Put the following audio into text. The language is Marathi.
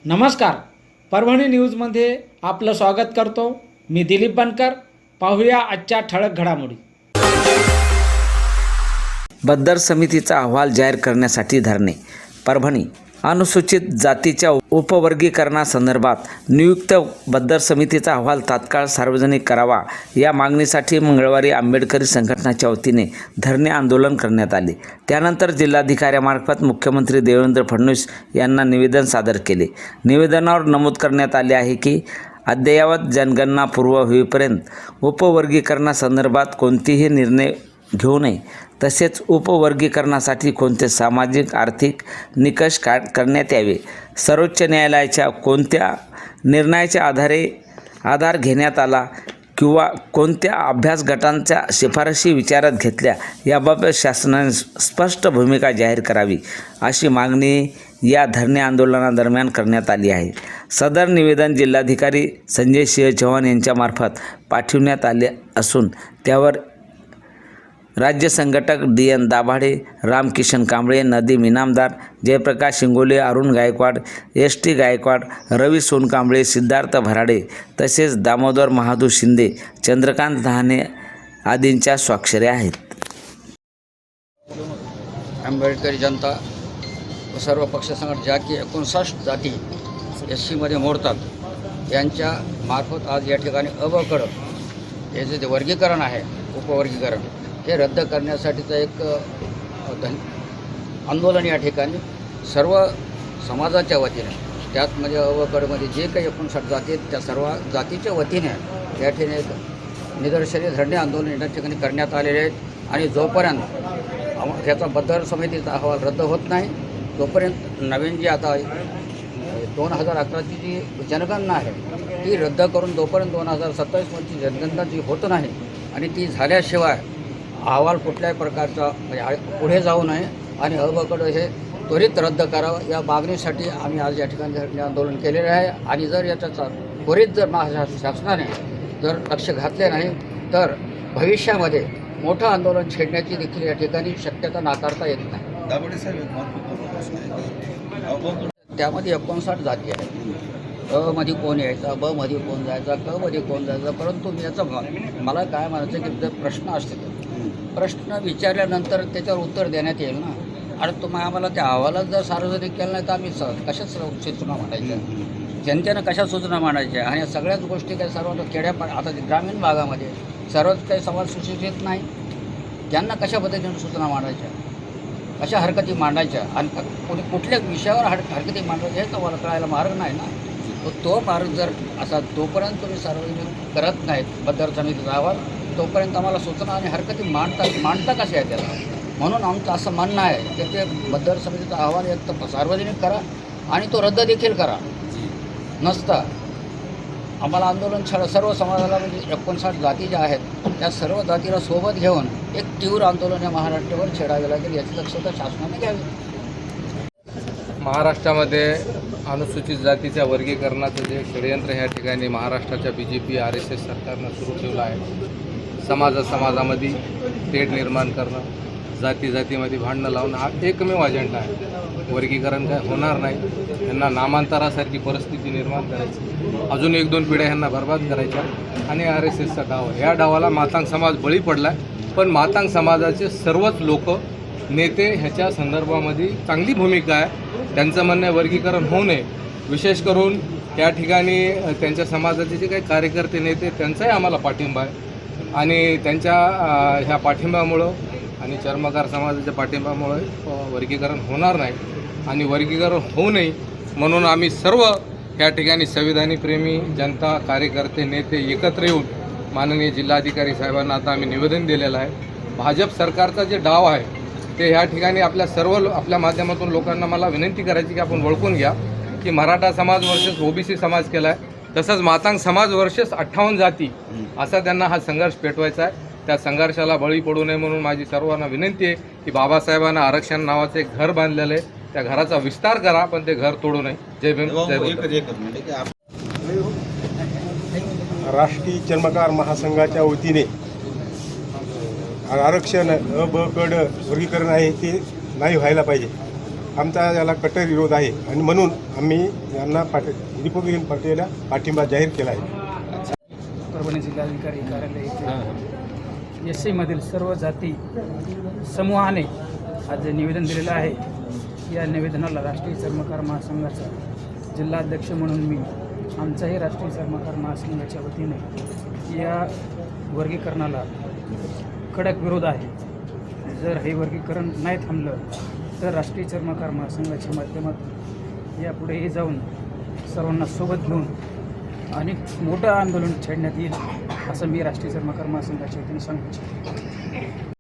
नमस्कार, परभणी न्यूजमध्ये आपलं स्वागत करतो. मी दिलीप बनकर. पाहूया आजच्या ठळक घडामोडी. बद्दर समितीचा अहवाल जाहीर करण्यासाठी धरणे. परभणी. अनुसूचित जातीच्या उपवर्गीकरणासंदर्भात नियुक्त बद्दर समितीचा अहवाल तात्काळ सार्वजनिक करावा या मागणीसाठी मंगळवारी आंबेडकरी संघटनाच्या वतीने धरणे आंदोलन करण्यात आले. त्यानंतर जिल्हाधिकाऱ्यांमार्फत मुख्यमंत्री देवेंद्र फडणवीस यांना निवेदन सादर केले. निवेदनावर नमूद करण्यात आले आहे की अद्ययावत जनगणना पूर्व होईपर्यंत उपवर्गीकरणासंदर्भात कोणतेही निर्णय घेऊ नये. तसेच उपवर्गीकरणासाठी कोणते सामाजिक आर्थिक निकष करण्यात यावे. सर्वोच्च न्यायालयाच्या कोणत्या निर्णयाच्या आधार घेण्यात आला किंवा कोणत्या अभ्यास गटांच्या शिफारशी विचारात घेतल्या याबाबत शासनाने स्पष्ट भूमिका जाहीर करावी अशी मागणी या धरणे आंदोलनादरम्यान करण्यात आली आहे. सदर निवेदन जिल्हाधिकारी संजय सिंह चव्हाण यांच्यामार्फत पाठविण्यात आले असून त्यावर राज्य संघटक DN दाभाडे, रामकिशन कांबळे, नदीम इनामदार, जयप्रकाश शिंगोले, अरुण गायकवाड, ST गायकवाड, रवी सोनकांबळे, सिद्धार्थ भराडे तसेच दामोदर महादू शिंदे, चंद्रकांत दहाने आदींच्या स्वाक्षऱ्या आहेत. आंबेडकरी जनता व सर्व पक्ष संघटना ज्या की 59 जाती SCमध्ये मोडतात यांच्या मार्फत आज या ठिकाणी अबकड हे जे वर्गीकरण आहे, उपवर्गीकरण, हे रद्द करण्यासाठीचं एक आंदोलन या ठिकाणी सर्व समाजाच्या वतीने, त्यात म्हणजे अवकडमध्ये जे काही 59 जाती आहेत त्या सर्व जातीच्या वतीने या ठिकाणी एक निदर्शने धरणे आंदोलन या ठिकाणी करण्यात आलेले आहेत. आणि जोपर्यंत त्याचा बद्दर समितीचा अहवाल रद्द होत नाही तोपर्यंत नवीन जी आता 2011ची जी जनगणना आहे ती रद्द करून जोपर्यंत 2027मध्ये जनगणना जी होत नाही आणि ती झाल्याशिवाय अहवाल कुठल्याही प्रकारचा म्हणजे पुढे जाऊ नये आणि अबकड हे त्वरित रद्द करावं या मागणीसाठी आम्ही आज या ठिकाणी धरणे आंदोलन केलेले आहे. आणि जर याचा त्वरित जर शासनाने जर लक्ष घातले नाही तर भविष्यामध्ये मोठं आंदोलन छेडण्याची देखील या ठिकाणी शक्यता नाकारता येत नाही. त्यामध्ये 59 जाती आहेत. मध्ये कोण यायचा, ब मध्ये कोण जायचा, क मध्ये कोण जायचा. परंतु मला काय म्हणायचं की जर प्रश्न असतील प्रश्न विचारल्यानंतर त्याच्यावर उत्तर देण्यात येईल ना. आणि तुम्ही आम्हाला त्या अहवालात जर सार्वजनिक केलं नाही तर आम्ही कशाच सूचना मांडायच्या, जनतेनं कशा सूचना मांडायच्या. आणि सगळ्याच गोष्टी काही सर्व आता ग्रामीण भागामध्ये सर्वच काही समाज सुशिक्षित नाही, त्यांना कशा पद्धतीने सूचना मांडायच्या, कशा हरकती मांडायच्या आणि कुठल्या विषयावर हरकती मांडायच्या हे तुम्हाला कळायला मार्ग नाही ना. तो मार्ग जर असा तोपर्यंत तुम्ही सार्वजनिक करत नाहीत बद्दर समितीचा अहवाल तोपर्यंत आम्हाला सूचना आणि हरकती मांडता कशा आहे त्याला. म्हणून आमचं असं म्हणणं आहे की ते बद्दर समितीचा अहवाल एक तर सार्वजनिक करा आणि तो रद्द देखील करा. नसता आम्हाला आंदोलन सर्व समाजाला म्हणजे 59 जाती ज्या आहेत त्या सर्व जातीला सोबत घेऊन एक तीव्र आंदोलन या महाराष्ट्रावर छेडावे लागेल याची दक्षता शासनाने घ्यावी. महाराष्ट्रामध्ये अनुसूचित जातीच्या वर्गीकरणाचं जे षडयंत्र ह्या ठिकाणी महाराष्ट्राच्या BJP RSS सरकारनं सुरू ठेवलं आहे. समाजामध्ये तेढ निर्माण करणं, जातीमध्ये भांडणं लावणं हा एकमेव अजेंडा आहे. वर्गीकरण काय होणार नाही. यांना नामांतरासारखी परिस्थिती निर्माण करायची, अजून 1-2 पिढ्या ह्यांना बर्बाद करायच्या आणि RSSचा डाव. या डावाला मातांग समाज बळी पडला. पण मातांग समाजाचे सर्वच लोक नेते ह्याच्या संदर्भामध्ये चांगली भूमिका आहे. त्यांचं म्हणणं आहे वर्गीकरण होऊ नये. विशेष करून त्या ठिकाणी त्यांच्या समाजाचे जे काही कार्यकर्ते नेते त्यांचाही आम्हाला पाठिंबा आहे. आणि त्यांच्या ह्या पाठिंब्यामुळं आणि चर्मकार समाजाच्या पाठिंब्यामुळे वर्गीकरण होणार नाही. आणि वर्गीकरण होऊ नये म्हणून आम्ही सर्व या ठिकाणी संविधानप्रेमी जनता, कार्यकर्ते, नेते एकत्र येऊन माननीय जिल्हाधिकारी साहेबांना आता आम्ही निवेदन दिलेलं आहे. भाजप सरकारचा जे डाव आहे ते ह्या ठिकाणी आपल्या माध्यमातून लोकांना मला विनंती करायची की आपण ओळखून घ्या की मराठा समाज वर्सेस OBC समाज केला आहे, तसंच मातांग समाज वर्सेस 58 जाती असा त्यांना हा संघर्ष पेटवायचा आहे. त्या संघर्षाला बळी पडू नये म्हणून माझी सर्वांना विनंती आहे की बाबासाहेबांना आरक्षण नावाचं एक घर बांधलेलं आहे, त्या घराचा विस्तार करा पण ते घर तोडू नये. जय भीम, जय बुद्ध. राष्ट्रीय चर्मकार महासंघाच्या वतीने आरक्षण अ ब कड वर्गीकरण आहे ते नाही व्हायला पाहिजे. आमचा याला कट्टर विरोध आहे आणि म्हणून आम्ही यांना रिपब्लिकन पार्टीला पाठिंबा जाहीर केला आहे. परभणी जिल्हाधिकारी कार्यालय येथे एस सीमधील सर्व जाती समूहाने आज जे निवेदन दिलेलं आहे, या निवेदनाला राष्ट्रीय चर्मकार महासंघाचा जिल्हाध्यक्ष म्हणून मी आमचाही राष्ट्रीय चर्मकार महासंघाच्या वतीने या वर्गीकरणाला कडक विरोध आहे. जर हे वर्गीकरण नाही थांबलं तर राष्ट्रीय चर्मकार महासंघाच्या माध्यमातून यापुढेही जाऊन सर्वांना सोबत घेऊन आणि मोठं आंदोलन छेडण्यात येईल असं मी राष्ट्रीय चर्मकार महासंघाच्या वतीने सांगू इच्छितो.